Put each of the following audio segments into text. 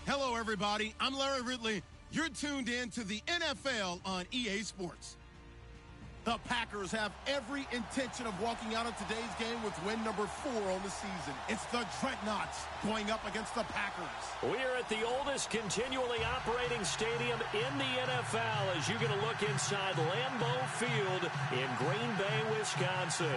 Hello, everybody. I'm Larry Ridley. You're tuned in to the NFL on EA Sports. The Packers have every intention of walking out of today's game with win number 4 on the season. It's the Dreadnoughts going up against the Packers. We're at the oldest continually operating stadium in the NFL as you get a look inside Lambeau Field in Green Bay, Wisconsin.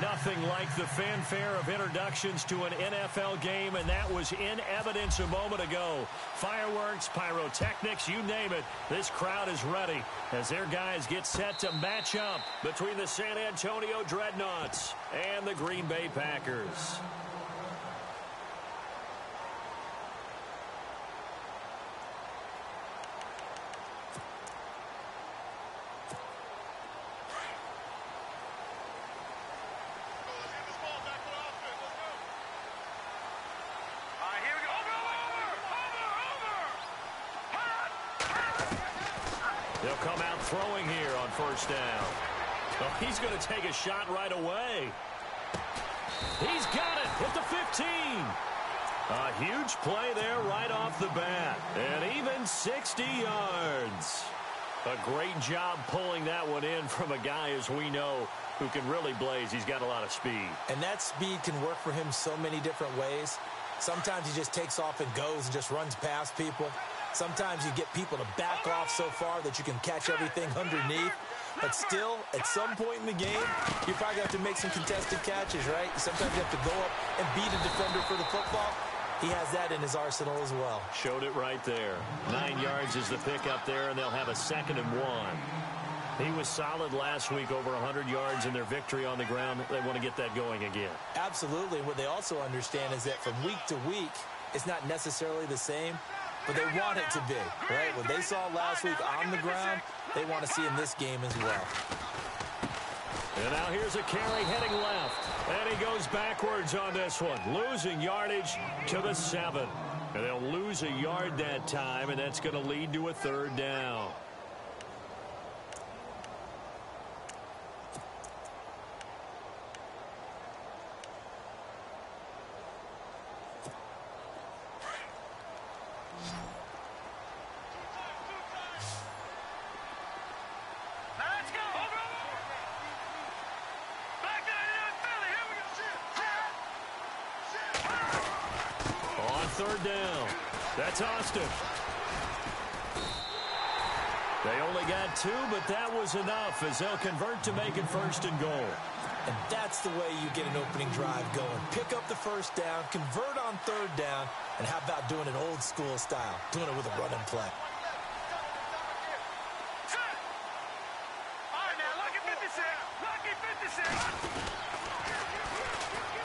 Nothing like the fanfare of introductions to an NFL game, and that was in evidence a moment ago. Fireworks, pyrotechnics, you name it. This crowd is ready as their guys get set to match up between the San Antonio Dreadnoughts and the Green Bay Packers. They'll come out throwing here on first down. Oh, he's going to take a shot right away. He's got it at the 15. A huge play there right off the bat. And even 60 yards. A great job pulling that one in from a guy, as we know, who can really blaze. He's got a lot of speed. And that speed can work for him so many different ways. Sometimes he just takes off and goes and just runs past people. Sometimes you get people to back off so far that you can catch everything underneath. But still, at some point in the game, you probably have to make some contested catches, right? Sometimes you have to go up and beat a defender for the football. He has that in his arsenal as well. Showed it right there. 9 yards is the pickup there, and they'll have a 2nd and 1. He was solid last week, over 100 yards in their victory on the ground. They want to get that going again. Absolutely. What they also understand is that from week to week, it's not necessarily the same, but they want it to be, right? What they saw last week on the ground, they want to see in this game as well. And now here's a carry heading left. And he goes backwards on this one, losing yardage to the 7. And they'll lose a yard that time, and that's going to lead to a 3rd down. Third down. That's Austin. They only got 2, but that was enough as they'll convert to make it 1st and goal. And that's the way you get an opening drive going. Pick up the first down, convert on 3rd down, and how about doing it old school style, doing it with a running play.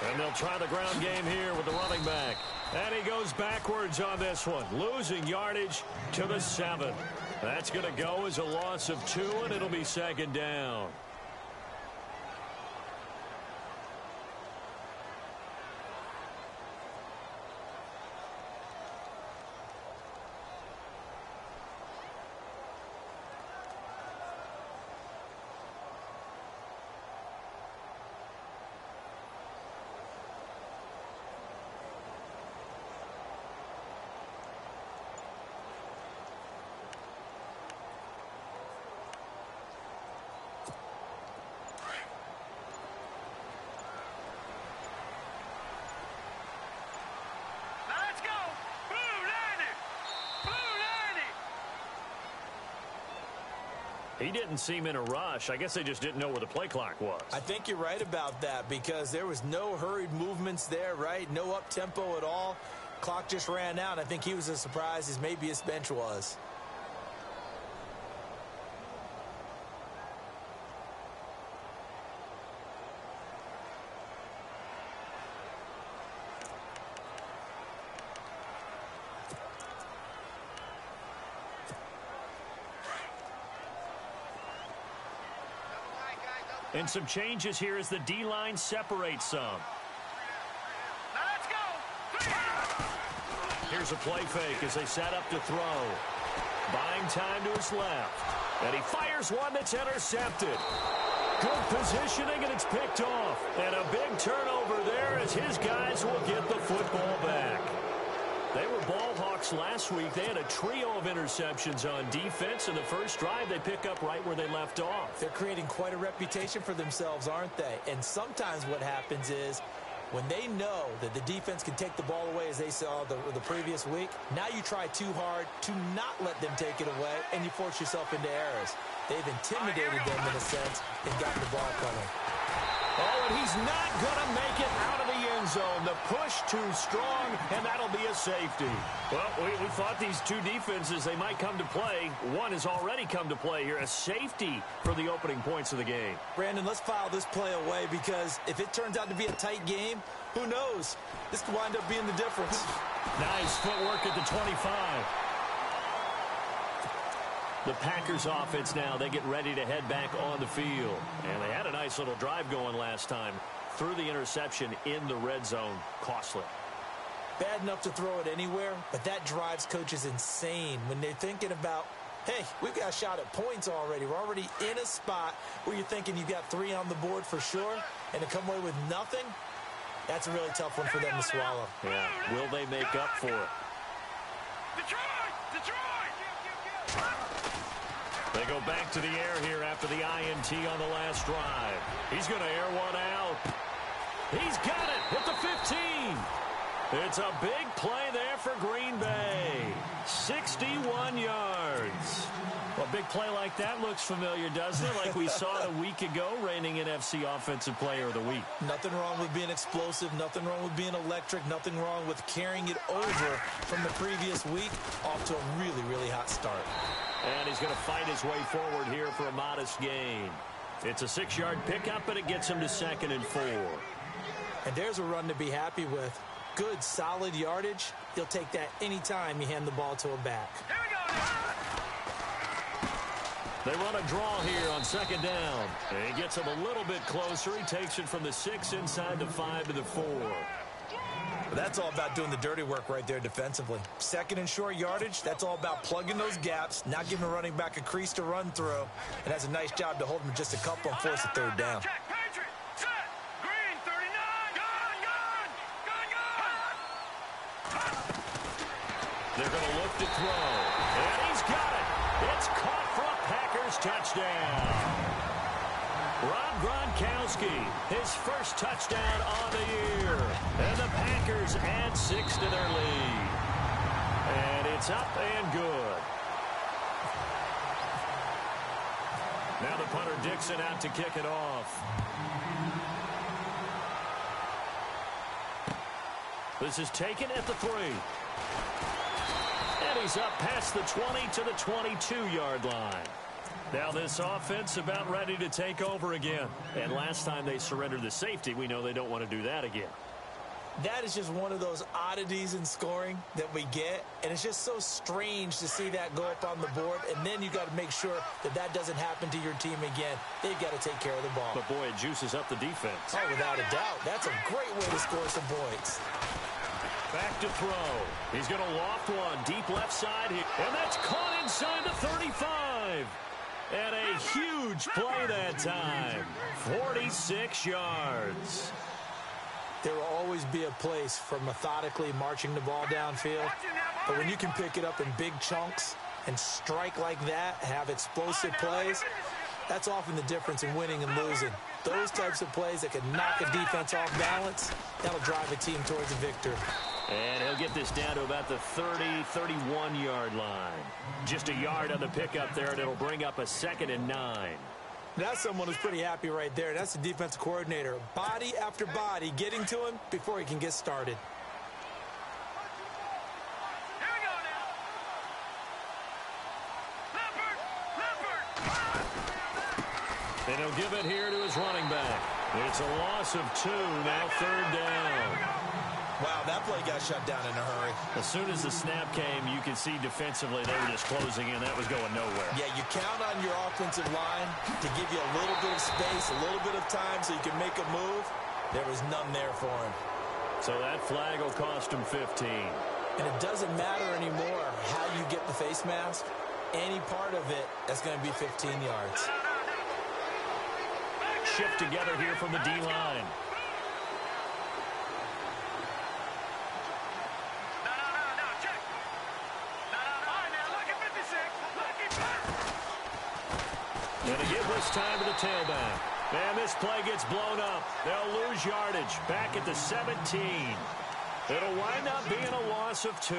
And they'll try the ground game here with the running back. And he goes backwards on this one, losing yardage to the 7. That's going to go as a loss of 2, and it'll be 2nd down. He didn't seem in a rush. I guess they just didn't know where the play clock was. I think you're right about that because there was no hurried movements there, right? No up-tempo at all. Clock just ran out. I think he was as surprised as maybe his bench was. And some changes here as the D-line separates some. Let's go! Here's a play fake as they set up to throw. Buying time to his left. And he fires one that's intercepted. Good positioning, and it's picked off. And a big turnover there as his guys will get the football back. They were ball hawks last week. They had a trio of interceptions on defense. In the first drive, they pick up right where they left off. They're creating quite a reputation for themselves, aren't they? And sometimes what happens is when they know that the defense can take the ball away, as they saw the previous week, now you try too hard to not let them take it away, and you force yourself into errors. They've intimidated them in a sense and gotten the ball coming. Oh, and he's not going to make it out of the end zone. The push too strong, and that'll be a safety. Well, we thought these two defenses, they might come to play. One has already come to play here, a safety for the opening points of the game. Brandon, let's file this play away because if it turns out to be a tight game, who knows? This could wind up being the difference. Nice footwork at the 25. The Packers offense now, they get ready to head back on the field. And they had a nice little drive going last time. Threw the interception in the red zone. Costly. Bad enough to throw it anywhere, but that drives coaches insane when they're thinking about, hey, we've got a shot at points already. We're already in a spot where you're thinking you've got 3 on the board for sure, and to come away with nothing, that's a really tough one for them to swallow. Yeah, will they make up for it? Detroit! They go back to the air here after the INT on the last drive. He's going to air one out. He's got it at the 15. It's a big play there for Green Bay. 61 yards. Well, a big play like that looks familiar, doesn't it? Like we saw it a week ago, reigning NFC Offensive Player of the Week. Nothing wrong with being explosive. Nothing wrong with being electric. Nothing wrong with carrying it over from the previous week off to a really, really hot start. And he's going to fight his way forward here for a modest gain. It's a 6-yard pickup, and it gets him to 2nd and 4. And there's a run to be happy with. Good, solid yardage. You'll take that anytime you hand the ball to a back. Here we go now. They run a draw here on 2nd down. And he gets him a little bit closer. He takes it from the 6 inside the 5 to the 4. But that's all about doing the dirty work right there defensively. 2nd and short yardage, that's all about plugging those gaps, not giving a running back a crease to run through. And that's a nice job to hold him just a couple and force a 3rd down. Check, Patriot, set, green, 39, gun. They're going to look to throw. And he's got it. It's caught for a Packers touchdown. Rob Gronkowski, his first touchdown on the year. And the Packers add 6 to their lead. And it's up and good. Now the punter Dixon out to kick it off. This is taken at the 3. And he's up past the 20 to the 22-yard line. Now this offense about ready to take over again. And last time they surrendered the safety, we know they don't want to do that again. That is just one of those oddities in scoring that we get. And it's just so strange to see that go up on the board. And then you got to make sure that that doesn't happen to your team again. They've got to take care of the ball. But boy, it juices up the defense. Oh, without a doubt. That's a great way to score some points. Back to throw. He's going to loft one deep left side here. And that's caught inside the 35. And a huge play that time. 46 yards. There will always be a place for methodically marching the ball downfield. But when you can pick it up in big chunks and strike like that, have explosive plays, that's often the difference in winning and losing. Those types of plays that can knock a defense off balance, that'll drive a team towards a victory. And he'll get this down to about the 30, 31-yard line. Just a yard on the pickup there, and it'll bring up a 2nd and 9. That's someone who's pretty happy right there. That's the defensive coordinator. Body after body getting to him before he can get started. Here we go now. Leopard. And he'll give it here to his running back. It's a loss of 2, now 3rd down. Wow, that play got shut down in a hurry. As soon as the snap came, you could see defensively they were just closing in. That was going nowhere. Yeah, you count on your offensive line to give you a little bit of space, a little bit of time so you can make a move. There was none there for him. So that flag will cost him 15. And it doesn't matter anymore how you get the face mask. Any part of it, that's going to be 15 yards. Shift together here from the D-line. No. This time to the tailback. And this play gets blown up. They'll lose yardage back at the 17. It'll wind up being a loss of 2.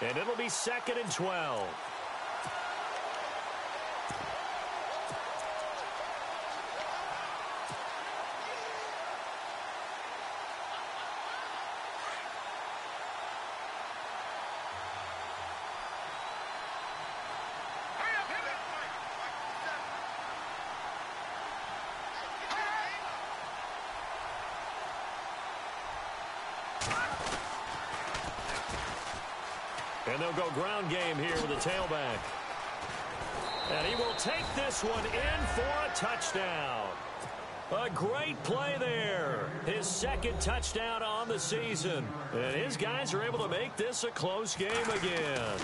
And it'll be 2nd and 12. And they'll go ground game here with a tailback. And he will take this one in for a touchdown. A great play there. His 2nd touchdown on the season. And his guys are able to make this a close game again.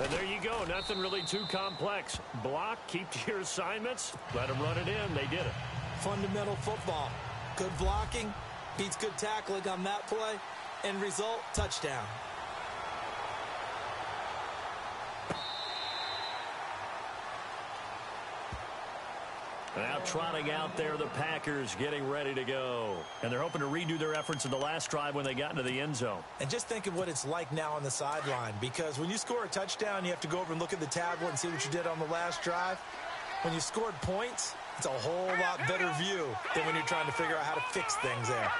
And there you go. Nothing really too complex. Block, keep to your assignments, let them run it in. They did it. Fundamental football. Good blocking, beats good tackling on that play. End result, touchdown. Now trotting out there, the Packers getting ready to go. And they're hoping to redo their efforts in the last drive when they got into the end zone. And just think of what it's like now on the sideline, because when you score a touchdown, you have to go over and look at the tablet and see what you did on the last drive. When you scored points, it's a whole lot better view than when you're trying to figure out how to fix things there.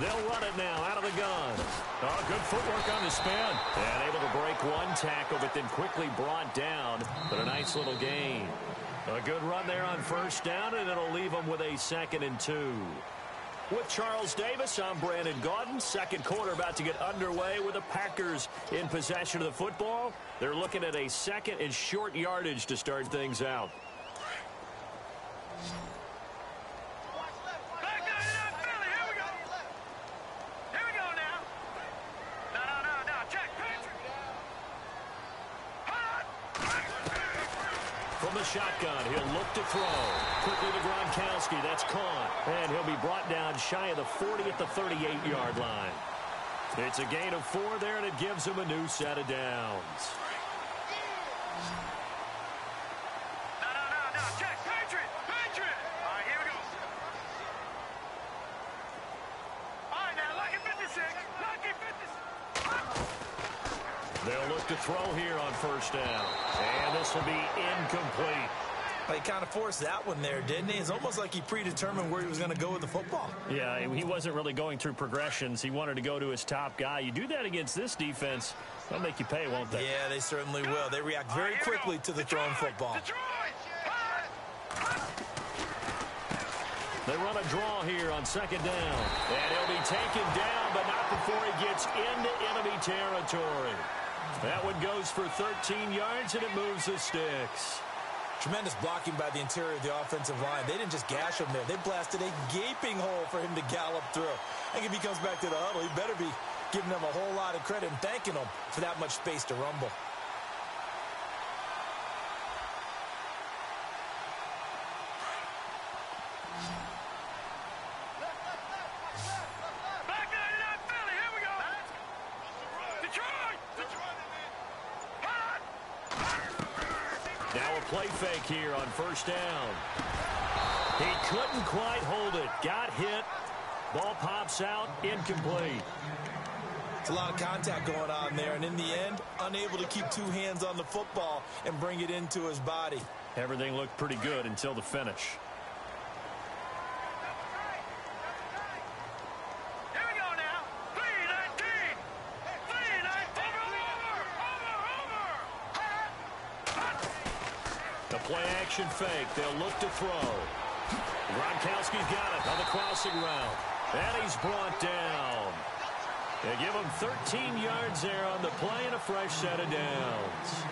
They'll run it now out of the gun. Oh, good footwork on the spin. And able to break one tackle, but then quickly brought down. But a nice little gain. A good run there on 1st down, and it'll leave them with a 2nd and 2. With Charles Davis, I'm Brandon Gaudin. 2nd quarter about to get underway with the Packers in possession of the football. They're looking at a 2nd and short yardage to start things out. From the shotgun, he'll look to throw. Quickly to Gronkowski. That's caught. And he'll be brought down shy of the 40 at the 38-yard line. It's a gain of 4 there, and it gives him a new set of downs. No. Check. Patriot. All right, here we go. All right, now, lucky 56. Lucky 56. They'll look to throw here on 1st down. And this will be incomplete. He kind of forced that one there, didn't he? It's almost like he predetermined where he was going to go with the football. Yeah, he wasn't really going through progressions. He wanted to go to his top guy. You do that against this defense, they'll make you pay, won't they? Yeah, they certainly will. They react very quickly to the thrown football. They run a draw here on 2nd down. And he'll be taken down, but not before he gets into enemy territory. That one goes for 13 yards, and it moves the sticks. Tremendous blocking by the interior of the offensive line. They didn't just gash him there. They blasted a gaping hole for him to gallop through. I think if he comes back to the huddle, he better be giving them a whole lot of credit and thanking them for that much space to rumble. Play fake here on 1st down. He couldn't quite hold it. Got hit. Ball pops out. Incomplete. It's a lot of contact going on there, and in the end, unable to keep 2 hands on the football and bring it into his body. Everything looked pretty good until the finish. Play-action fake. They'll look to throw. Gronkowski's got it on the crossing route. And he's brought down. They give him 13 yards there on the play and a fresh set of downs.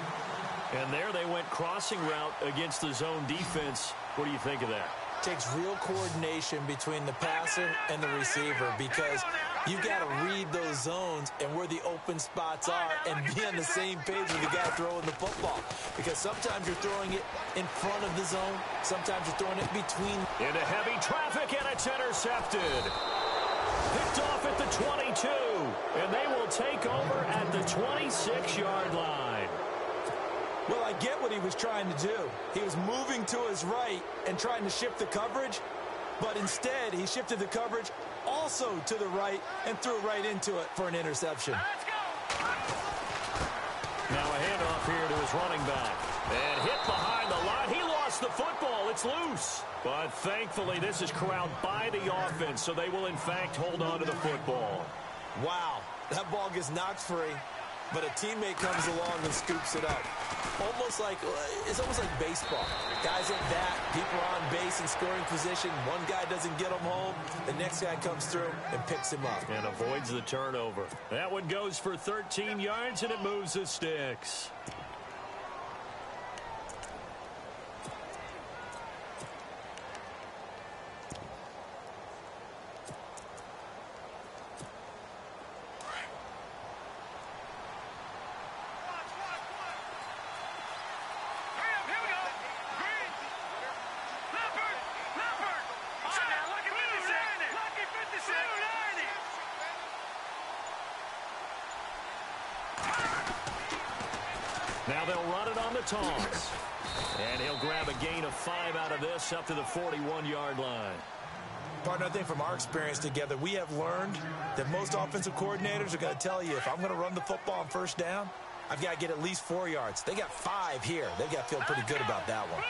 And there they went crossing route against the zone defense. What do you think of that? Takes real coordination between the passer and the receiver, because you got to read those zones and where the open spots are and be on the same page with the guy throwing the football. Because sometimes you're throwing it in front of the zone. Sometimes you're throwing it between. Into heavy traffic, and it's intercepted. Picked off at the 22. And they will take over at the 26-yard line. Well, I get what he was trying to do. He was moving to his right and trying to shift the coverage, but instead he shifted the coverage also to the right and threw right into it for an interception. Let's go. Now a handoff here to his running back. And hit behind the line. He lost the football. It's loose. But thankfully, this is corralled by the offense, so they will, in fact, hold on to the football. Wow, that ball gets knocked free, but a teammate comes along and scoops it up. It's almost like baseball. Guys at bat, people are on base in scoring position. One guy doesn't get him home. The next guy comes through and picks him up. And avoids the turnover. That one goes for 13 yards, and it moves the sticks. Now they'll run it on the toss. And he'll grab a gain of 5 out of this up to the 41-yard line. Partner, I think from our experience together, we have learned that most offensive coordinators are going to tell you, if I'm going to run the football on first down, I've got to get at least 4 yards. They got 5 here. They've got to feel pretty good about that one.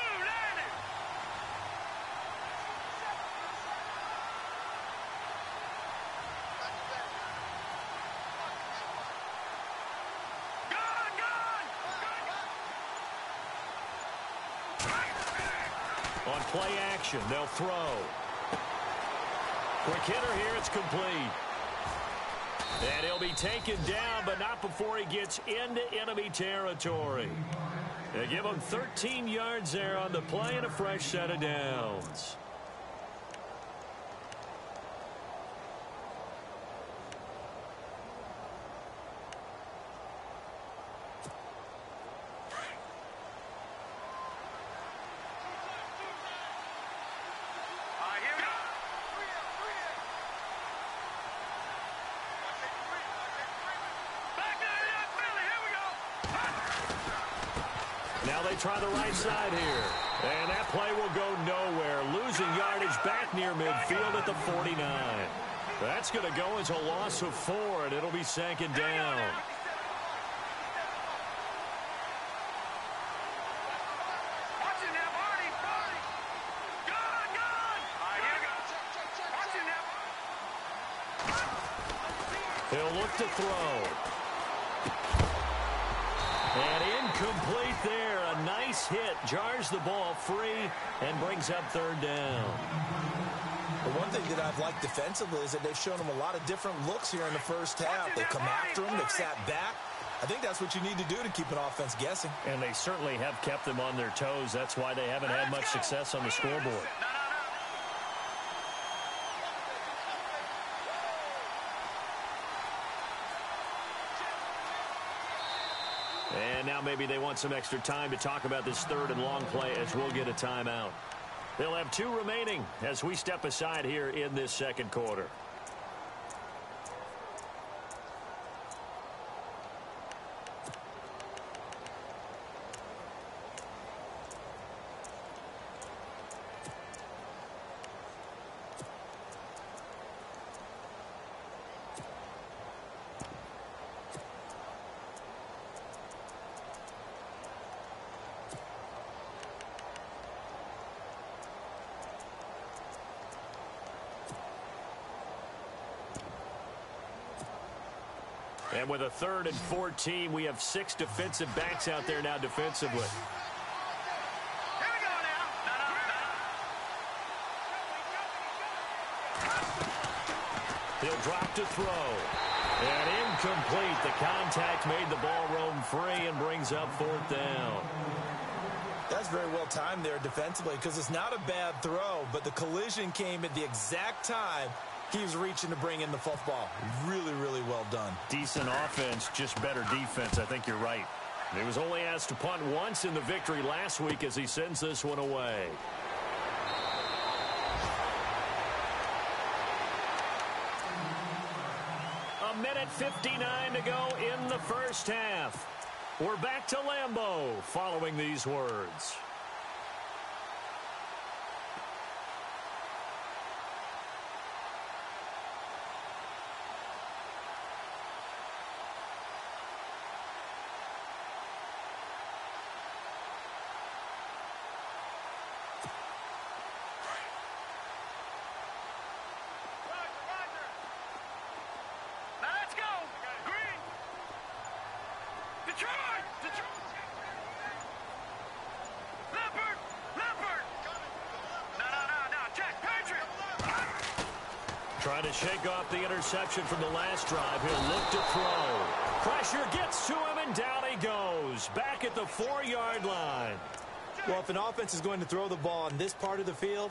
On play action, they'll throw. Quick hitter here, it's complete. And he'll be taken down, but not before he gets into enemy territory. They give him 13 yards there on the play and a fresh set of downs. Now they try the right side here. And that play will go nowhere. Losing yardage back near midfield at the 49. That's going to go as a loss of 4, and it'll be second down. He'll look to throw. And incomplete there. A nice hit. Jars the ball free and brings up third down. But one thing that I've liked defensively is that they've shown them a lot of different looks here in the first half. They've come after them. They've sat back. I think that's what you need to do to keep an offense guessing. And they certainly have kept them on their toes. That's why they haven't had much success on the scoreboard. And now maybe they want some extra time to talk about this third and long play as we'll get a timeout. They'll have 2 remaining as we step aside here in this second quarter. And with a 3rd and 14, we have 6 defensive backs out there now defensively. Here we go now. He'll drop to throw. And incomplete. The contact made the ball roam free and brings up 4th down. That's very well timed there defensively because it's not a bad throw, but the collision came at the exact time he was reaching to bring in the football. Really, really well done. Decent offense, just better defense. I think you're right. He was only asked to punt once in the victory last week as he sends this one away. A minute 59 to go in the first half. We're back to Lambeau following these words. Trying to shake off the interception from the last drive. He'll look to throw. Pressure gets to him, and down he goes. Back at the 4-yard line. Well, if an offense is going to throw the ball on this part of the field,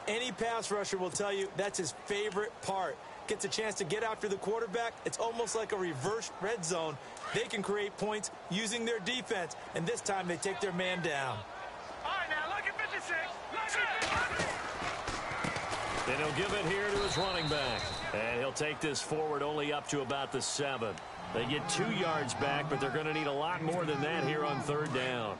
any pass rusher will tell you that's his favorite part. Gets a chance to get after the quarterback. It's almost like a reverse red zone. They can create points using their defense, and this time they take their man down. All right, now, look at 56. Look at And he'll give it here to his running back. And he'll take this forward only up to about the 7. They get 2 yards back, but they're going to need a lot more than that here on 3rd down.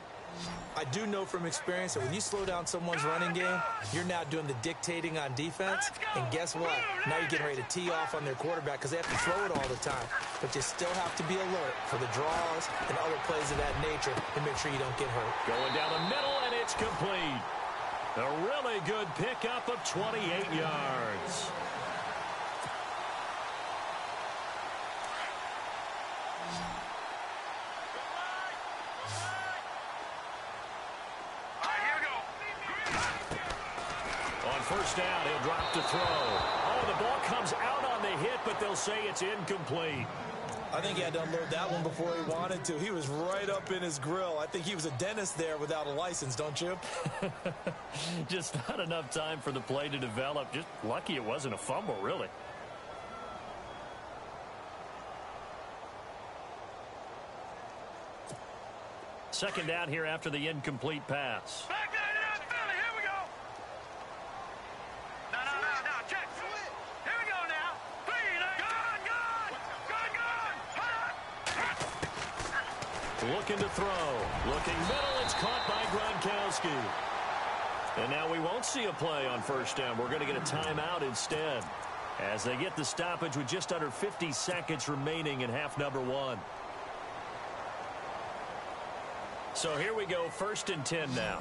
I do know from experience that when you slow down someone's running game, you're now doing the dictating on defense. And guess what? Now you're getting ready to tee off on their quarterback because they have to throw it all the time. But you still have to be alert for the draws and other plays of that nature to make sure you don't get hurt. Going down the middle, and it's complete. A really good pickup of 28 yards. On 1st down, he'll drop to throw. Oh, the ball comes out on the hit, but they'll say it's incomplete. I think he had to unload that one before he wanted to. He was right up in his grill. I think he was a dentist there without a license, don't you? Just not enough time for the play to develop. Just lucky it wasn't a fumble, really. Second down here after the incomplete pass. Back there, Philly. Here we go. No. Check. Here we go now. Gone. Looking to throw. Looking middle. It's caught by Gronkowski. And now we won't see a play on 1st down. We're going to get a timeout instead, as they get the stoppage with just under 50 seconds remaining in half number 1. So here we go, 1st and 10 now.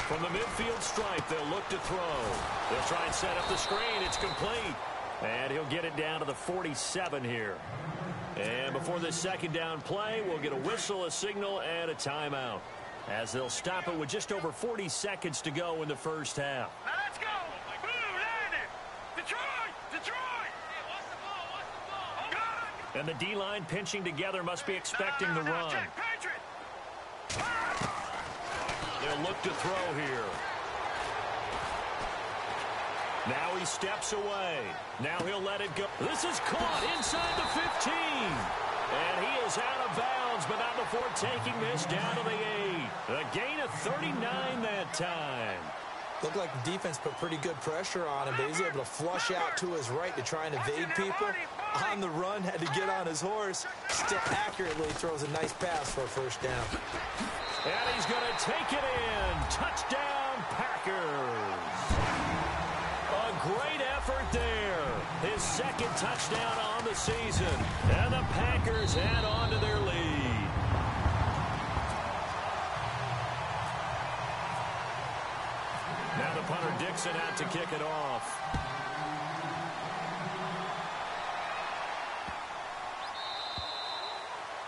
From the midfield stripe, they'll look to throw. They'll try and set up the screen. It's complete. And he'll get it down to the 47 here. And before this 2nd down play, we'll get a whistle, a signal, and a timeout, as they'll stop it with just over 40 seconds to go in the 1st half. Now let's go. Detroit. And the D-line pinching together must be expecting the run. They'll look to throw here. Now he steps away. Now he'll let it go. This is caught inside the 15. And he is out of bounds, but not before taking this down to the 8. A gain of 39 that time. Looked like the defense put pretty good pressure on him, but he's able to flush out to his right to try and evade people. On the run, had to get on his horse. Still accurately throws a nice pass for a 1st down. And he's going to take it in. Touchdown, Packers. A great effort there. His 2nd touchdown on the season. And the Packers add on to their lead. Now the punter Dixon out to kick it off.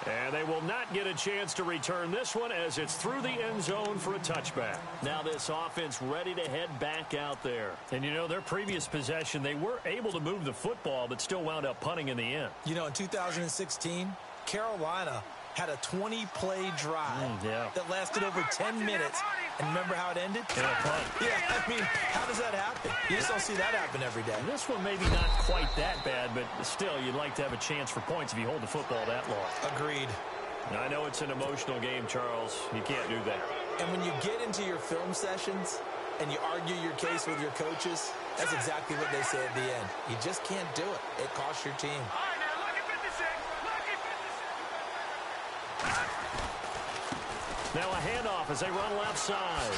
And they will not get a chance to return this one, as it's through the end zone for a touchback. Now this offense ready to head back out there. And, you know, their previous possession, they were able to move the football, but still wound up punting in the end. You know, in 2016, Carolina had a 20-play drive that lasted over 10 minutes. And remember how it ended? In a punt. Yeah, I mean, how does that happen? You just don't see that happen every day. And this one maybe not quite that bad, but still, you'd like to have a chance for points if you hold the football that long. Agreed. Now, I know it's an emotional game, Charles. You can't do that. And when you get into your film sessions and you argue your case with your coaches, That's exactly what they say at the end. You just can't do it. It costs your team. All right, now, lucky 56. Lucky 56. Now a handoff as they run left side.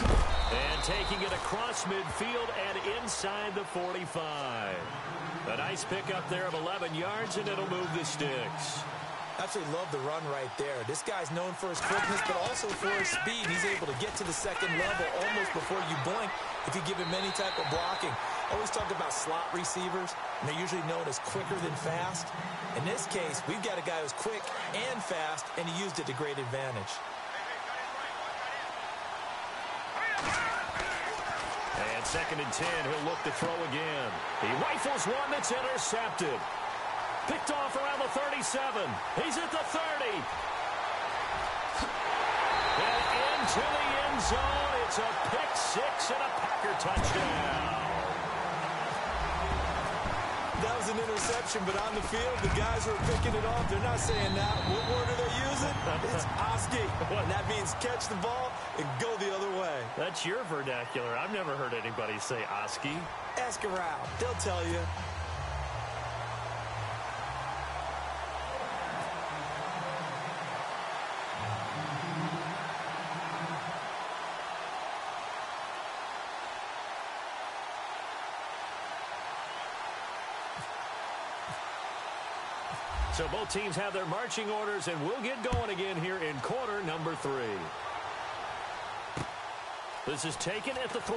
And taking it across midfield and inside the 45. A nice pickup there of 11 yards, and it'll move the sticks. Absolutely love the run right there. This guy's known for his quickness, but also for his speed. He's able to get to the second level almost before you blink if you give him any type of blocking. Always talk about slot receivers, and they're usually known as quicker than fast. In this case, we've got a guy who's quick and fast, and he used it to great advantage. And 2nd and 10, he'll look to throw again. He rifles one that's intercepted. Picked off around the 37. He's at the 30. And into the end zone. It's a pick six and a Packer touchdown. That was an interception, but on the field, the guys who are picking it off, they're not saying that. What word are they using? It's Oski. And that means catch the ball and go the other way. That's your vernacular. I've never heard anybody say Oski. Ask around. They'll tell you. So both teams have their marching orders, and we'll get going again here in quarter number 3. This is taken at the 3.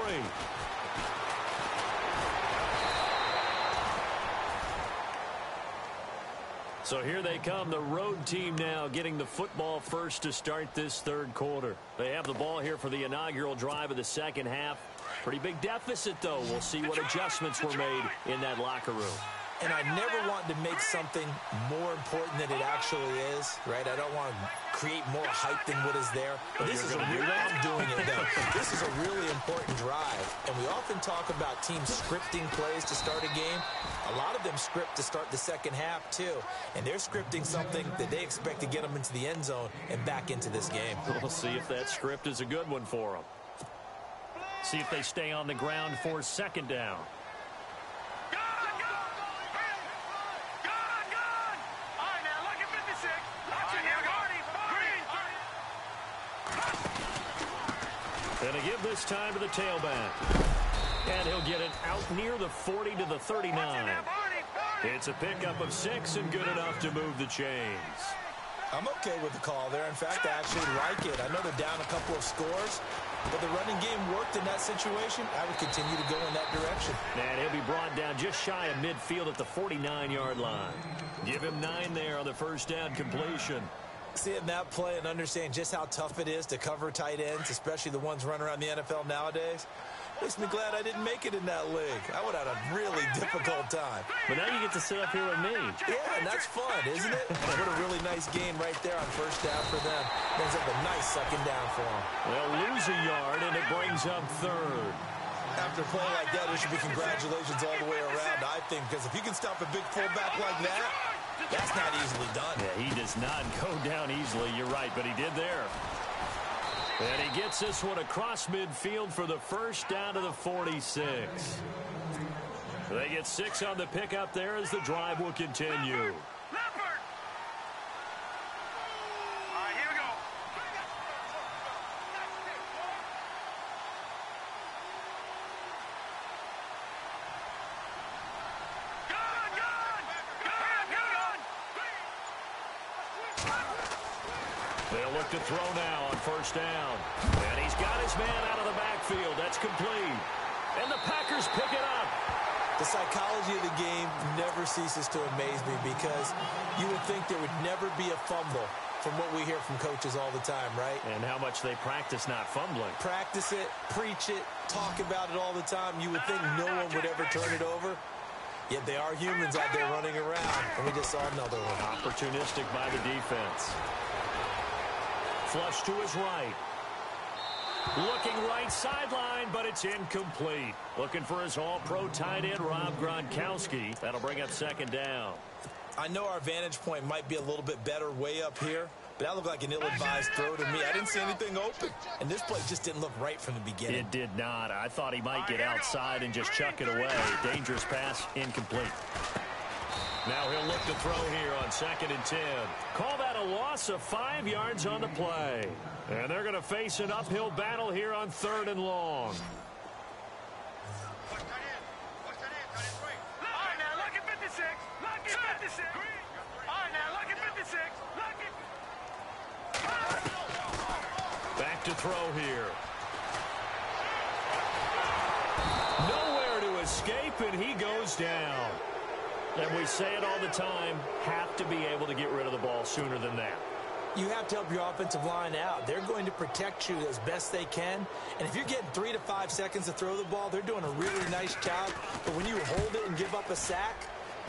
So here they come, the road team now getting the football first to start this third quarter. They have the ball here for the inaugural drive of the second half. Pretty big deficit, though. We'll see what adjustments were made in that locker room. And I never want to make something more important than it actually is, right? I don't want to create more hype than what is there. But this is a real, I'm doing it, though. This is a really important drive. And we often talk about teams scripting plays to start a game. A lot of them script to start the second half, too. And they're scripting something that they expect to get them into the end zone and back into this game. We'll see if that script is a good one for them. See if they stay on the ground for second down. And a give this time to the tailback. And he'll get it out near the 40 to the 39. It's a pickup of 6 and good enough to move the chains. I'm okay with the call there. In fact, I actually like it. I know they're down a couple of scores, but the running game worked in that situation. I would continue to go in that direction. And he'll be brought down just shy of midfield at the 49-yard line. Give him 9 there on the first down completion. Seeing that play and understand just how tough it is to cover tight ends, especially the ones running around the NFL nowadays, makes me glad I didn't make it in that league. I would have had a really difficult time. But now you get to sit up here with me. Yeah, and that's fun, isn't it? What a really nice gain right there on first down for them. Brings up a nice second down for them. They'll lose a yard, and it brings up third. After a play like that, there should be congratulations all the way around, I think, because if you can stop a big fullback like that, that's not easily done. Yeah, he does not go down easily. You're right, but he did there. And he gets this one across midfield for the first down to the 46. They get 6 on the pickup there as the drive will continue. They'll look to throw now on first down. And he's got his man out of the backfield. That's complete. And the Packers pick it up. The psychology of the game never ceases to amaze me because you would think there would never be a fumble from what we hear from coaches all the time, right? And how much they practice not fumbling. Practice it, preach it, talk about it all the time. You would think no one would ever turn it over. Yet they are humans out there running around. And we just saw another one. Opportunistic by the defense. Flush to his right. Looking right sideline, but it's incomplete. Looking for his all-pro tight end, Rob Gronkowski. That'll bring up second down. I know our vantage point might be a little bit better way up here, but that looked like an ill-advised throw to me. I didn't see anything open, and this play just didn't look right from the beginning. It did not. I thought he might get outside and just chuck it away. Dangerous pass, incomplete. Now he'll look to throw here on 2nd and 10. Call that a loss of 5 yards on the play. And they're going to face an uphill battle here on 3rd and long. Back to throw here. Nowhere to escape, and he goes down. And we say it all the time, have to be able to get rid of the ball sooner than that. You have to help your offensive line out. They're going to protect you as best they can. And if you're getting 3 to 5 seconds to throw the ball, they're doing a really nice job. But when you hold it and give up a sack,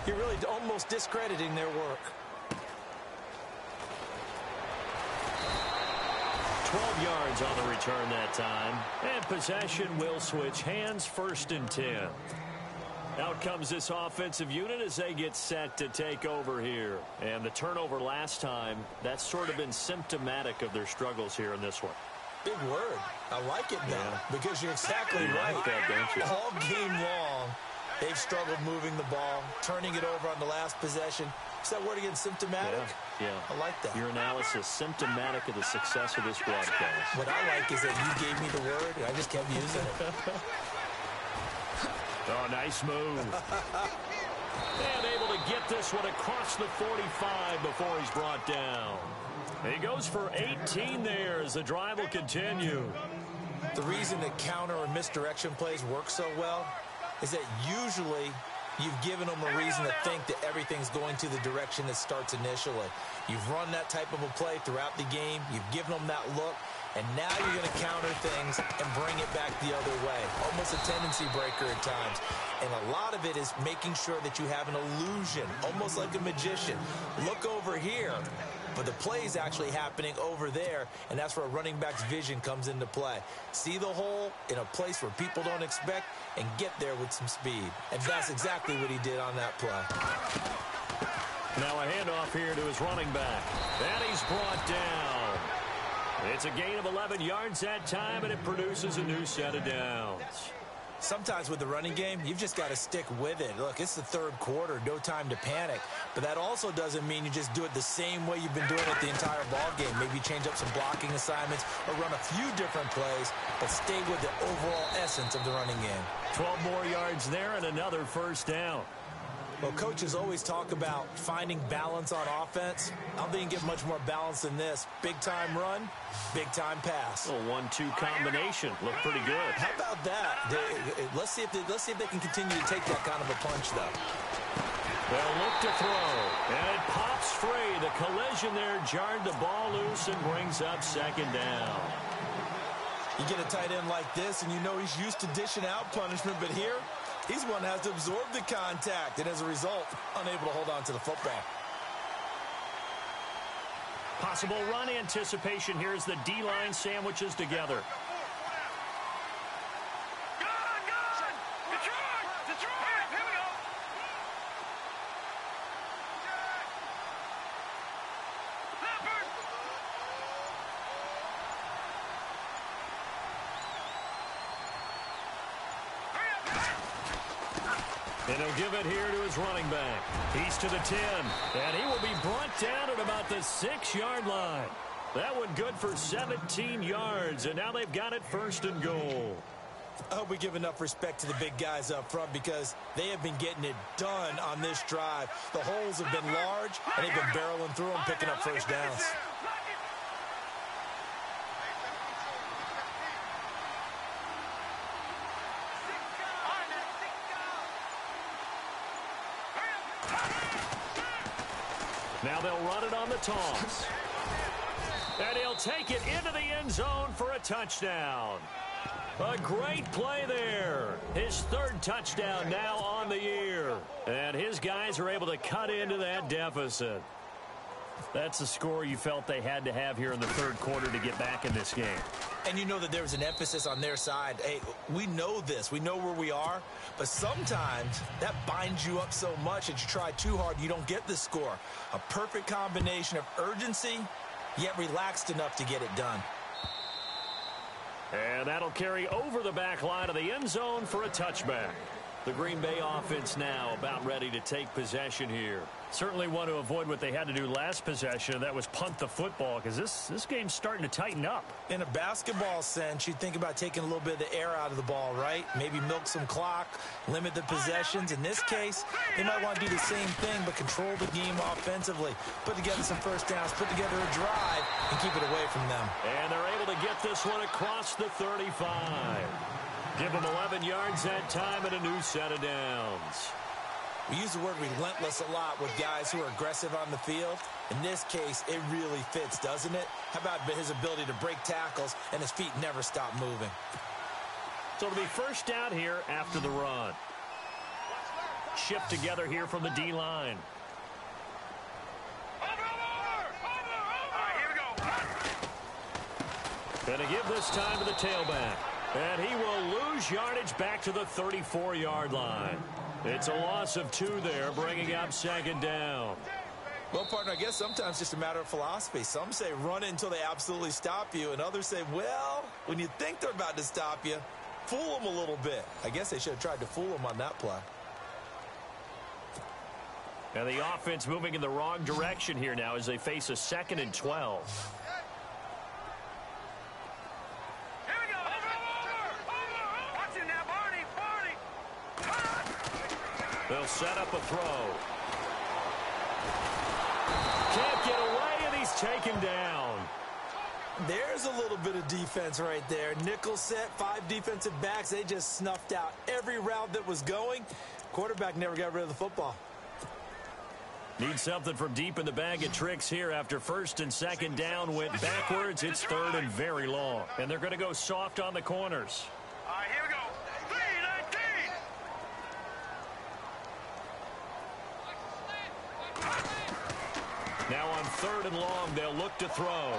you're really almost discrediting their work. 12 yards on the return that time. And possession will switch hands, 1st and 10. Out comes this offensive unit as they get set to take over here. And the turnover last time, that's sort of been symptomatic of their struggles here in this one. Big word. I like it now because you're exactly right. Like that, don't you? All game long, they've struggled moving the ball, turning it over on the last possession. Is that word again, symptomatic? Yeah. I like that. Your analysis, symptomatic of the success of this broadcast. What I like is that you gave me the word, and I just kept using it. Oh, nice move. And able to get this one across the 45 before he's brought down. He goes for 18 there as the drive will continue. The reason that counter or misdirection plays work so well is that usually you've given them a reason to think that everything's going to the direction it starts initially. You've run that type of a play throughout the game. You've given them that look. And now you're going to counter things and bring it back the other way. Almost a tendency breaker at times. And a lot of it is making sure that you have an illusion, almost like a magician. Look over here, but the play is actually happening over there, and that's where a running back's vision comes into play. See the hole in a place where people don't expect and get there with some speed. And that's exactly what he did on that play. Now a handoff here to his running back. And he's brought down. It's a gain of 11 yards that time, and it produces a new set of downs. Sometimes with the running game, you've just got to stick with it. Look, it's the 3rd quarter, no time to panic. But that also doesn't mean you just do it the same way you've been doing it the entire ball game. Maybe change up some blocking assignments or run a few different plays, but stay with the overall essence of the running game. 12 more yards there and another 1st down. Well, coaches always talk about finding balance on offense. I don't think you can get much more balance than this. Big-time run, big-time pass. A 1-2 combination. Looked pretty good. How about that? Let's see if they can continue to take that kind of a punch, though. They'll look to throw, and it pops free. The collision there jarred the ball loose and brings up 2nd down. You get a tight end like this, and you know he's used to dishing out punishment, but here, he's one that has to absorb the contact, and as a result, unable to hold on to the football. Possible run anticipation here as the D-line sandwiches together. And he'll give it here to his running back. He's to the 10, and he will be brought down at about the 6-yard line. That one good for 17 yards, and now they've got it 1st and goal. I hope we give enough respect to the big guys up front because they have been getting it done on this drive. The holes have been large, and they've been barreling through them, picking up 1st downs. Now they'll run it on the toss. And he'll take it into the end zone for a touchdown. A great play there. His 3rd touchdown now on the year. And his guys are able to cut into that deficit. That's the score you felt they had to have here in the 3rd quarter to get back in this game. And you know that there was an emphasis on their side. Hey, we know this. We know where we are. But sometimes that binds you up so much that you try too hard, you don't get the score. A perfect combination of urgency yet relaxed enough to get it done. And that'll carry over the back line of the end zone for a touchback. The Green Bay offense now about ready to take possession here. Certainly want to avoid what they had to do last possession. That was punt the football, because this game's starting to tighten up. In a basketball sense, you think about taking a little bit of the air out of the ball, right? Maybe milk some clock, limit the possessions. In this case, they might want to do the same thing, but control the game offensively. Put together some first downs, put together a drive, and keep it away from them. And they're able to get this one across the 35. Give them 11 yards that time and a new set of downs. We use the word relentless a lot with guys who are aggressive on the field. In this case, it really fits, doesn't it? How about his ability to break tackles and his feet never stop moving? So it'll be first down here after the run. Shift together here from the D-line. Going to give this time to the tailback. And he will lose yardage back to the 34-yard line. It's a loss of 2 there, bringing up second down. Well, partner, I guess sometimes it's just a matter of philosophy. Some say run it until they absolutely stop you, and others say, well, when you think they're about to stop you, fool them a little bit. I guess they should have tried to fool them on that play. And the offense moving in the wrong direction here now as they face a 2nd and 12. They'll set up a throw. Can't get away, and he's taken down. There's a little bit of defense right there. Nickel set, 5 defensive backs. They just snuffed out every route that was going. Quarterback never got rid of the football. Need something from deep in the bag of tricks here after 1st and 2nd down went backwards. It's 3rd and very long. And they're going to go soft on the corners. All right, here we go. 3-19. Now on 3rd and long, they'll look to throw.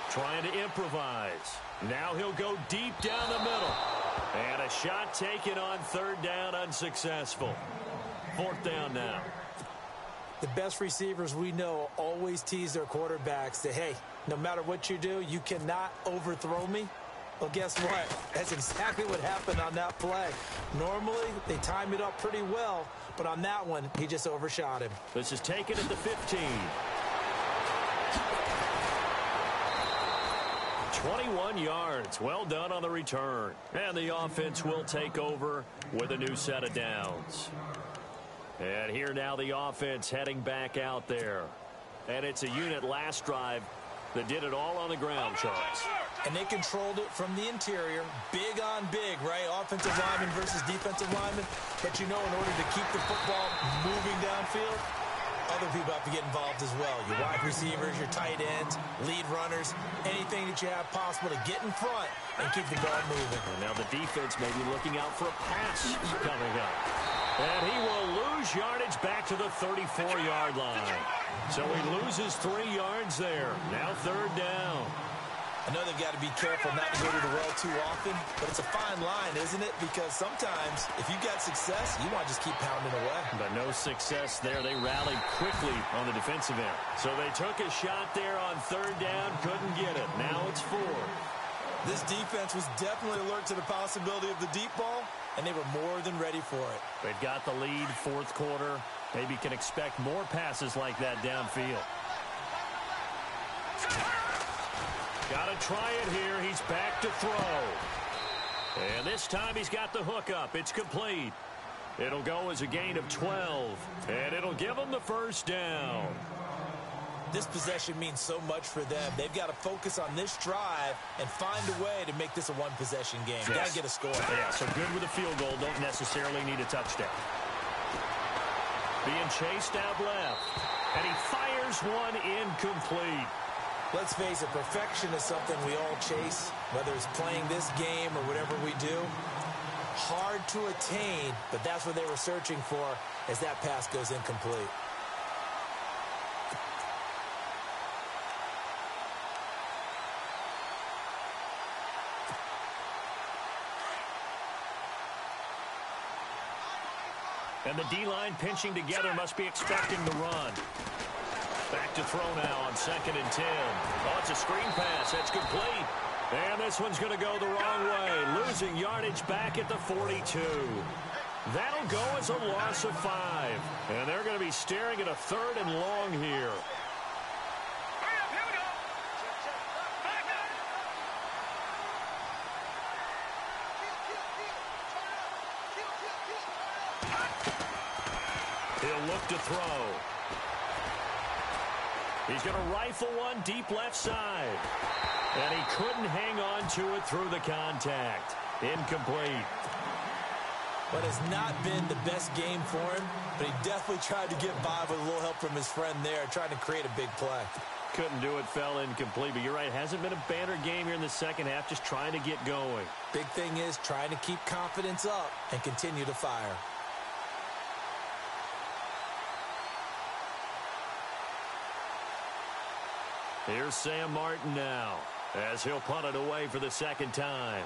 Trying to improvise. Now he'll go deep down the middle. And a shot taken on 3rd down, unsuccessful. 4th down now. The best receivers we know always tease their quarterbacks that, hey, no matter what you do, you cannot overthrow me. Well, guess what? That's exactly what happened on that play. Normally, they time it up pretty well, but on that one, he just overshot him. This is taken at the 15. 21 yards. Well done on the return. And the offense will take over with a new set of downs. And here now the offense heading back out there. And it's a unit last drive that did it all on the ground, Charles. And they controlled it from the interior. Big on big, right? Offensive lineman versus defensive lineman. But you know, in order to keep the football moving downfield, other people have to get involved as well. Your wide receivers, your tight ends, lead runners, anything that you have possible to get in front and keep the ball moving. And now the defense may be looking out for a pass coming up. And he will lose yardage back to the 34-yard line. So he loses 3 yards there. Now 3rd down. I know they've got to be careful not to go to the well too often, but it's a fine line, isn't it? Because sometimes, if you've got success, you want to just keep pounding away. But no success there. They rallied quickly on the defensive end. So they took a shot there on 3rd down, couldn't get it. Now it's 4. This defense was definitely alert to the possibility of the deep ball, and they were more than ready for it. They've got the lead, 4th quarter. Maybe can expect more passes like that downfield. Got to try it here. He's back to throw. And this time he's got the hook up. It's complete. It'll go as a gain of 12. And it'll give them the 1st down. This possession means so much for them. They've got to focus on this drive and find a way to make this a one-possession game. Yes. Got to get a score. Yeah, so good with a field goal. Don't necessarily need a touchdown. Being chased out left. And he fires one incomplete. Let's face it, perfection is something we all chase, whether it's playing this game or whatever we do. Hard to attain, but that's what they were searching for as that pass goes incomplete. And the D-line pinching together must be expecting the run. Back to throw now on 2nd and 10. Oh, it's a screen pass. That's complete. And this one's going to go the wrong way. Losing yardage back at the 42. That'll go as a loss of 5. And they're going to be staring at a 3rd and long here. He'll look to throw. He's going to rifle one deep left side. And he couldn't hang on to it through the contact. Incomplete. But it's not been the best game for him, but he definitely tried to get by with a little help from his friend there, trying to create a big play. Couldn't do it, fell incomplete. But you're right, hasn't been a banner game here in the second half, just trying to get going. Big thing is trying to keep confidence up and continue to fire. Here's Sam Martin now, as he'll punt it away for the second time.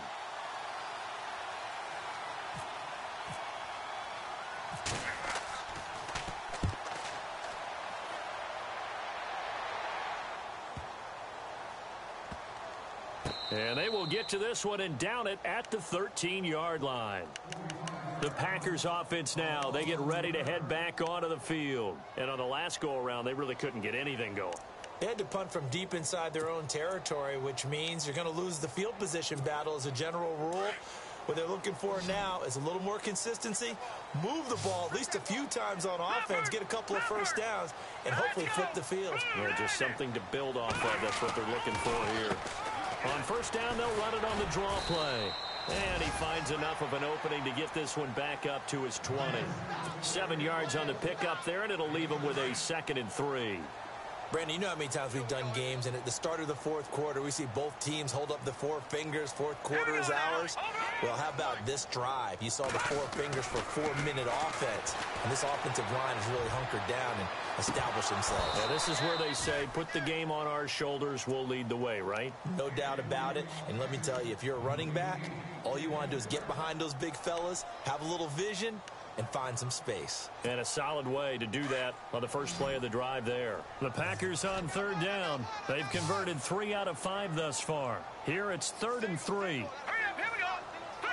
And they will get to this one and down it at the 13-yard line. The Packers offense now, they get ready to head back onto the field. And on the last go-around, they really couldn't get anything going. They had to punt from deep inside their own territory, which means you're going to lose the field position battle as a general rule. What they're looking for now is a little more consistency, move the ball at least a few times on offense, get a couple of first downs, and hopefully flip the field. Yeah, just something to build off of. That's what they're looking for here. On first down, they'll run it on the draw play. And he finds enough of an opening to get this one back up to his 20. 7 yards on the pickup there, and it'll leave him with a 2nd and 3. Brandon, you know how many times we've done games, and at the start of the fourth quarter, we see both teams hold up the 4 fingers. Fourth quarter is ours. Well, how about this drive? You saw the 4 fingers for 4-minute offense, and this offensive line has really hunkered down and established themselves. Yeah, this is where they say, put the game on our shoulders, we'll lead the way, right? No doubt about it, and let me tell you, if you're a running back, all you want to do is get behind those big fellas, have a little vision, and find some space. And a solid way to do that on the first play of the drive there. The Packers on 3rd down. They've converted 3 out of 5 thus far. Here it's 3rd and 3. Hurry up, here we go. 3-19.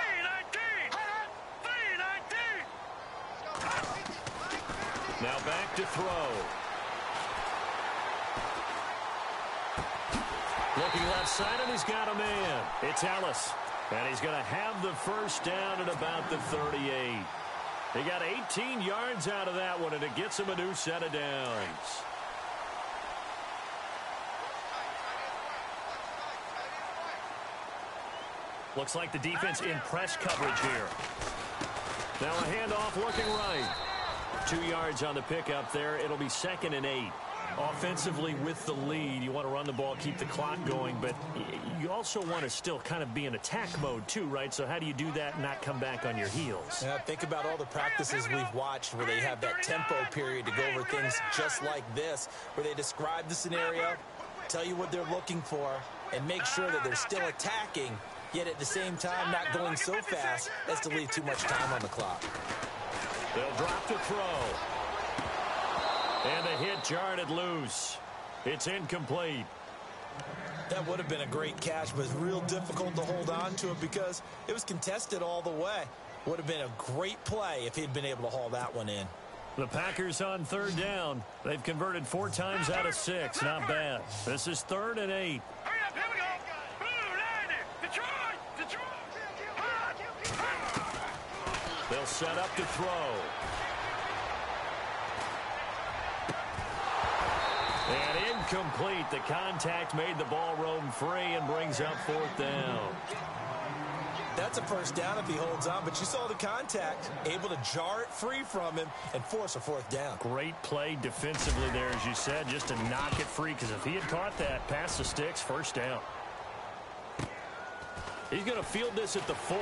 3-19. Now back to throw. Looking left side, and he's got a man. It's Ellis. And he's going to have the first down at about the 38. He got 18 yards out of that one, and it gets him a new set of downs. Looks like the defense in press coverage here. Now a handoff looking right. 2 yards on the pickup there. It'll be 2nd and 8. Offensively with the lead, you want to run the ball, keep the clock going, but you also want to still kind of be in attack mode too, right? So how do you do that and not come back on your heels? Yeah, think about all the practices we've watched where they have that tempo period to go over things just like this, where they describe the scenario, tell you what they're looking for, and make sure that they're still attacking, yet at the same time not going so fast as to leave too much time on the clock. They'll drop to throw. And the hit jarred it loose. It's incomplete. That would have been a great catch, but it's real difficult to hold on to it because it was contested all the way. Would have been a great play if he'd been able to haul that one in. The Packers on 3rd down. They've converted 4 times out of 6. Not bad. This is 3rd and 8. Hurry up, here we go. Blue, Detroit. They'll set up to throw. And incomplete. The contact made the ball roam free and brings up 4th down. That's a first down if he holds on, but you saw the contact, able to jar it free from him and force a 4th down. Great play defensively there, as you said, just to knock it free, because if he had caught that, past the sticks, first down. He's going to field this at the 4.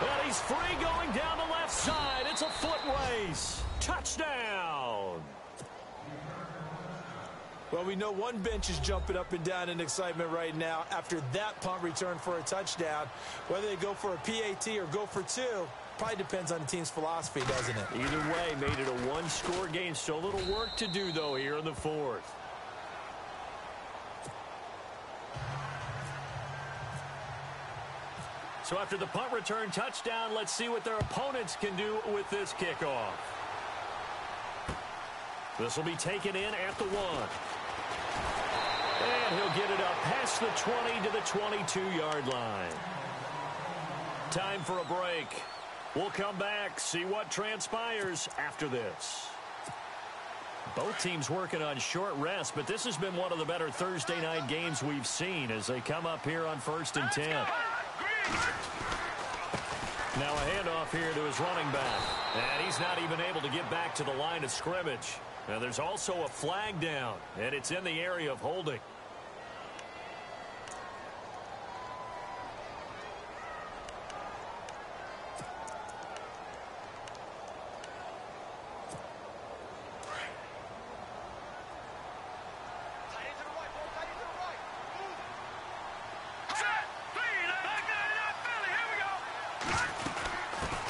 Well, he's free going down the left side. It's a foot race. Touchdown. Well, we know one bench is jumping up and down in excitement right now after that punt return for a touchdown. Whether they go for a PAT or go for two, probably depends on the team's philosophy, doesn't it? Either way, made it a one-score game. Still a little work to do, though, here in the fourth. So after the punt return touchdown, let's see what their opponents can do with this kickoff. This will be taken in at the 1. And he'll get it up past the 20 to the 22-yard line. Time for a break. We'll come back, see what transpires after this. Both teams working on short rest, but this has been one of the better Thursday night games we've seen as they come up here on 1st and 10. Now a handoff here to his running back. And he's not even able to get back to the line of scrimmage. Now there's also a flag down, and it's in the area of holding.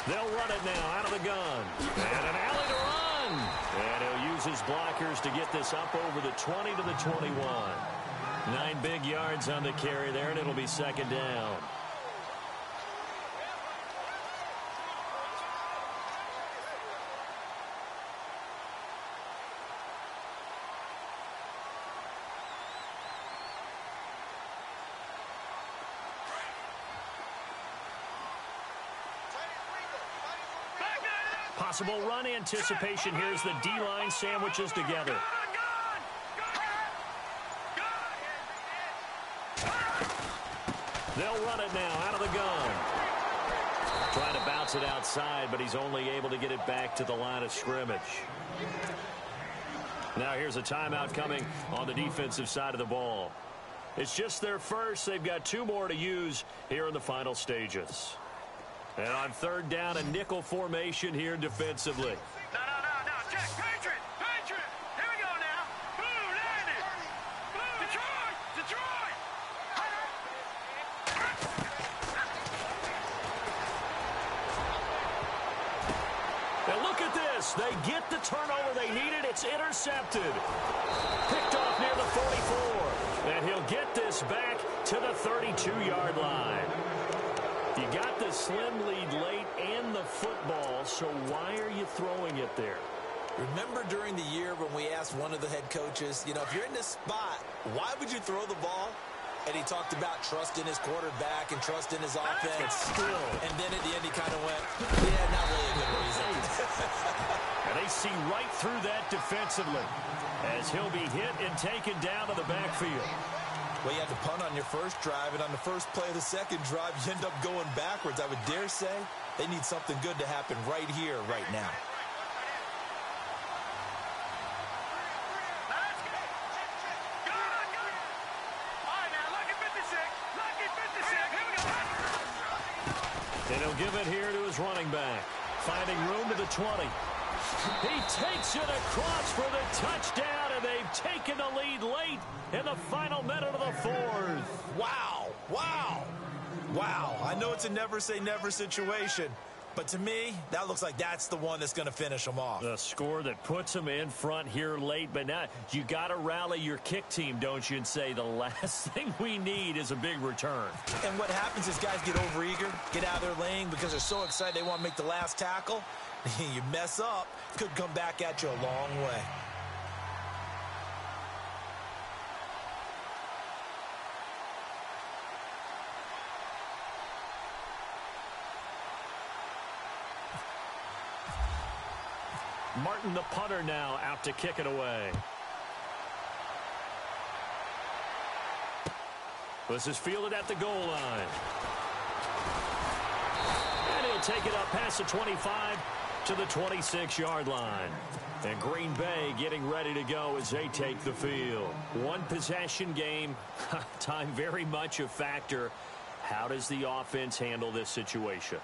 They'll run it now out of the gun. And an alley to run. And he'll use his blockers to get this up over the 20 to the 21. 9 big yards on the carry there, and it'll be 2nd down. Possible run anticipation. Here's the D-line sandwiches together. They'll run it now out of the gun. Trying to bounce it outside, but he's only able to get it back to the line of scrimmage. Now here's a timeout coming on the defensive side of the ball. It's just their first. They've got 2 more to use here in the final stages. And on 3rd down, a nickel formation here defensively. No. Check. Patriot. Here we go now. Blue, landed. Blue. Detroit. And look at this. They get the turnover they needed. It's intercepted. Picked off near the 44. And he'll get this back to the 32-yard line. You got the slim lead late and the football, so why are you throwing it there? Remember during the year when we asked one of the head coaches, if you're in this spot, why would you throw the ball? And he talked about trust in his quarterback and trust in his offense. Still. And then at the end he kind of went, yeah, not really a good reason. And they see right through that defensively as he'll be hit and taken down to the backfield. Well, you had to punt on your first drive, and on the first play of the second drive, you end up going backwards. I would dare say they need something good to happen right here, right now. And he'll give it here to his running back. Finding room to the 20. He takes it across for the touchdown, and they've taken the lead late in the final minute of the 4th. Wow. I know it's a never say never situation, but to me, that looks like that's the one that's going to finish them off. The score that puts them in front here late, but now you got to rally your kick team, don't you, and say the last thing we need is a big return. And what happens is guys get overeager, get out of their lane because they're so excited they want to make the last tackle. You mess up, could come back at you a long way. Martin, the punter, now out to kick it away. This is fielded at the goal line. And he'll take it up past the 25 to the 26-yard line. And Green Bay getting ready to go as they take the field. One possession game, time very much a factor. How does the offense handle this situation?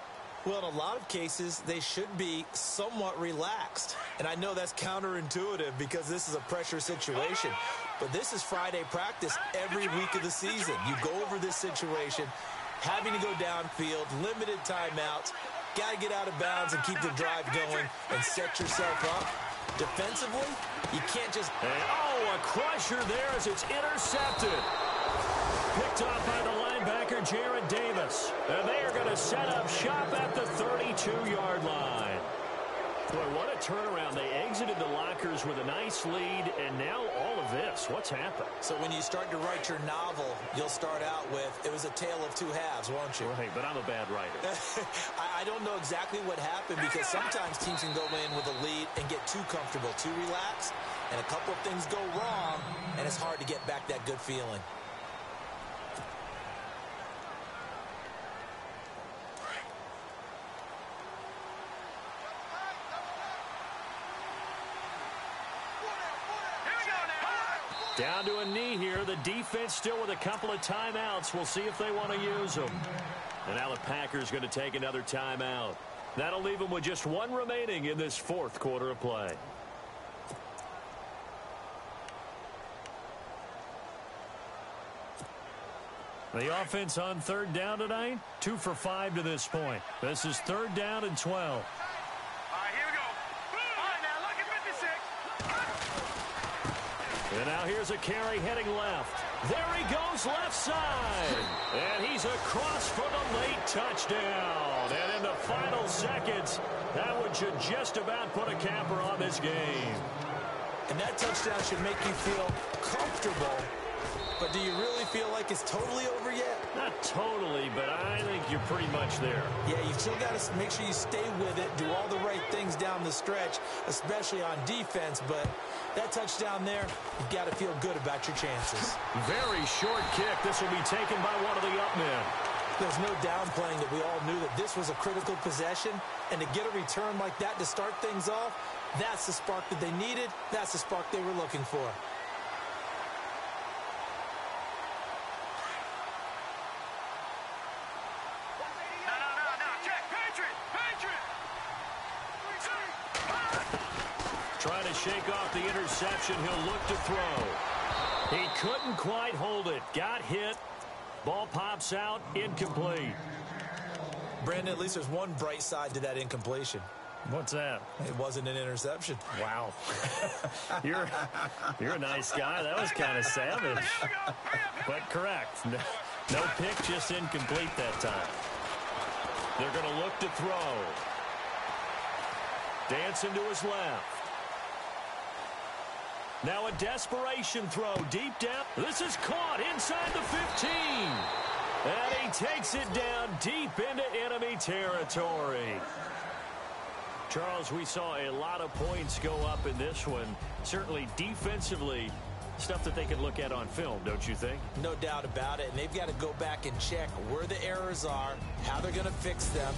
Well, in a lot of cases, they should be somewhat relaxed. And I know that's counterintuitive because this is a pressure situation. But this is Friday practice every week of the season. You go over this situation, having to go downfield, limited timeouts, got to get out of bounds and keep the drive going and set yourself up. Defensively, you can't just... a crusher there as it's intercepted. Picked off by the linebacker, Jared Davis. And they are going to set up shop at the 32-yard line. Boy, what a turnaround. They exited the lockers with a nice lead, and now all of this. What's happened? So when you start to write your novel, you'll start out with, it was a tale of two halves, won't you? Right, but I'm a bad writer. I don't know exactly what happened because sometimes teams can go in with a lead and get too comfortable, too relaxed, and a couple of things go wrong, and it's hard to get back that good feeling. Down to a knee here. The defense still with a couple of timeouts. We'll see if they want to use them. And now the Packers going to take another timeout. That'll leave them with just one remaining in this fourth quarter of play. The offense on third down tonight, 2 for 5 to this point. This is third down and 12. All right, here we go. All right, now look at 56. And now here's a carry heading left. There he goes left side. And he's across for the late touchdown. And in the final seconds, that one should just about put a capper on this game. And that touchdown should make you feel comfortable. But do you really feel like it's totally over yet? Not totally, but I think you're pretty much there. Yeah, you've still got to make sure you stay with it, do all the right things down the stretch, especially on defense. But that touchdown there, you've got to feel good about your chances. Very short kick. This will be taken by one of the up men. There's no downplaying that we all knew that this was a critical possession. And to get a return like that to start things off, that's the spark that they needed. That's the spark they were looking for. Trying to shake off the interception. He'll look to throw. He couldn't quite hold it. Got hit. Ball pops out. Incomplete. Brandon, at least there's one bright side to that incompletion. What's that? It wasn't an interception. Wow. You're a nice guy. That was kind of savage. But correct. No pick, just incomplete that time. They're going to look to throw. Dancing to his left. Now a desperation throw deep down. This is caught inside the 15. And he takes it down deep into enemy territory. Charles, we saw a lot of points go up in this one. Certainly defensively, stuff that they can look at on film, don't you think? No doubt about it. And they've got to go back and check where the errors are, how they're going to fix them,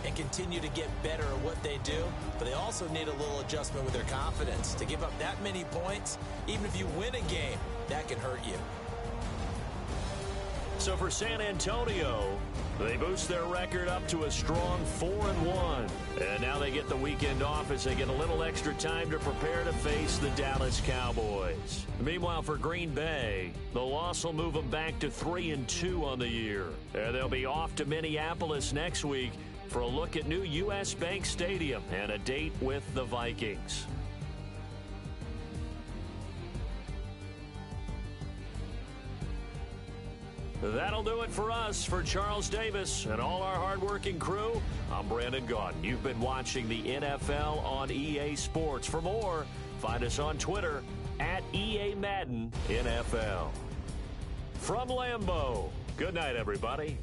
and continue to get better at what they do. But they also need a little adjustment with their confidence. To give up that many points, even if you win a game, that can hurt you. So for San Antonio, they boost their record up to a strong 4-1. And now they get the weekend off as they get a little extra time to prepare to face the Dallas Cowboys. Meanwhile, for Green Bay, the loss will move them back to 3-2 on the year. And they'll be off to Minneapolis next week for a look at new U.S. Bank Stadium and a date with the Vikings. That'll do it for us. For Charles Davis and all our hardworking crew, I'm Brandon Gaudin. You've been watching the NFL on EA Sports. For more, find us on Twitter at EA Madden NFL. From Lambeau, good night, everybody.